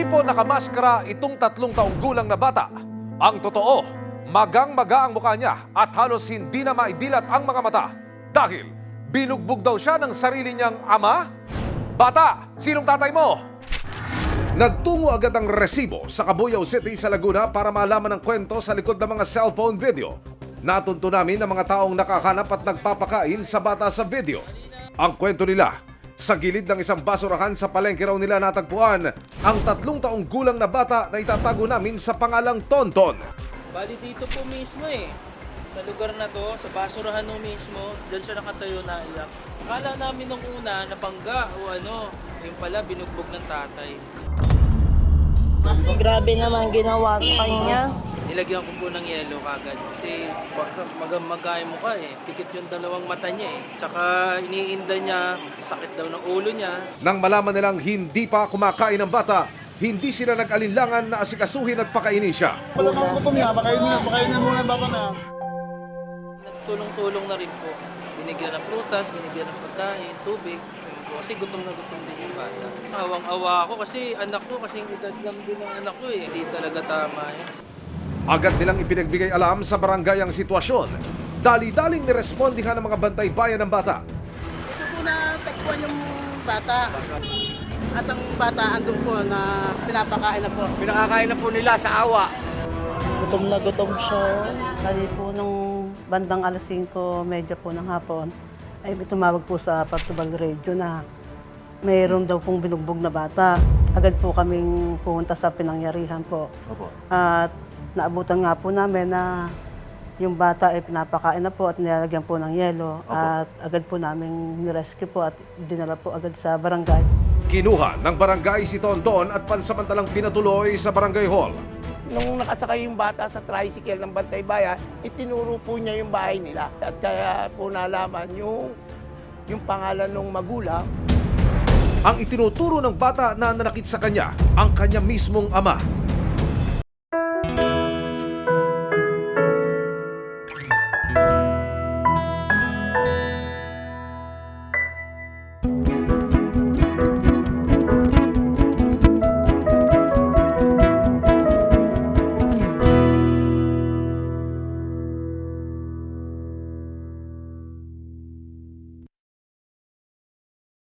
po nakamaskara itong 3 taong gulang na bata. Ang totoo, magang-maga ang mukha niya at halos hindi na maidilat ang mga mata dahil binugbog daw siya ng sarili niyang ama. Bata, sinong tatay mo? Nagtungo agad ang resibo sa Cabuyao City sa Laguna para malaman ang kwento sa likod ng mga cellphone video. Natunto namin ang mga taong nakahanap at nagpapakain sa bata sa video. Ang kwento nila, sa gilid ng isang basurahan sa palengke raw nila natagpuan ang 3 taong gulang na bata na itatago namin sa pangalang Tonton. Bali dito po mismo sa lugar na to, sa basurahan no mismo, dyan siya nakatayo na iyak. Akala namin nung una, napangga o ano, yung pala binugbog ng tatay. Grabe naman ginawa sa kanya. Nilagyan ko po ng yelo kagad kasi magamagay mo ka Pikit yung 2 mata niya Tsaka iniinda niya, sakit daw ng ulo niya. Nang malaman nilang hindi pa kumakain ng bata, hindi sila nag-alinlangan na asikasuhin at pakainin siya. Wala kang gutom niya, pakainin muna ang bata na. Nagtulong-tulong na rin po. Binigyan ng prutas, binigyan ng pagkain, tubig. Kasi gutom na gutom din yung bata. Awang-awa ako kasi anak ko, kasing edad lang din ng anak ko Hindi talaga tama Agad nilang ipinagbigay alam sa barangay ang sitwasyon. Dali-daling nirespondihan ng mga bantay bayan ng bata. Ito po na pekpuan yung bata. At ang bata andun po na pinapakain na po. Pinakakain na po nila sa awa. Gutom na gutom siya. Kali po nung bandang alas 5, medya po ng hapon, ay tumawag po sa Portobal Radio na mayroon daw pong binugbog na bata. Agad po kaming pumunta sa pinangyarihan po. Opo. At naabutan nga po namin na yung bata ay pinapakain na po at nilalagyan po ng yelo. Opo. At agad po namin nirescue po at dinala po agad sa barangay. Kinuha ng barangay si Tonton at pansamantalang pinatuloy sa barangay hall. Nung nakasakay yung bata sa tricycle ng Bantay Bayan, itinuro po niya yung bahay nila. At kaya po nalaman yung pangalan ng magulang. Ang itinuturo ng bata na nanakit sa kanya, ang kanya mismong ama.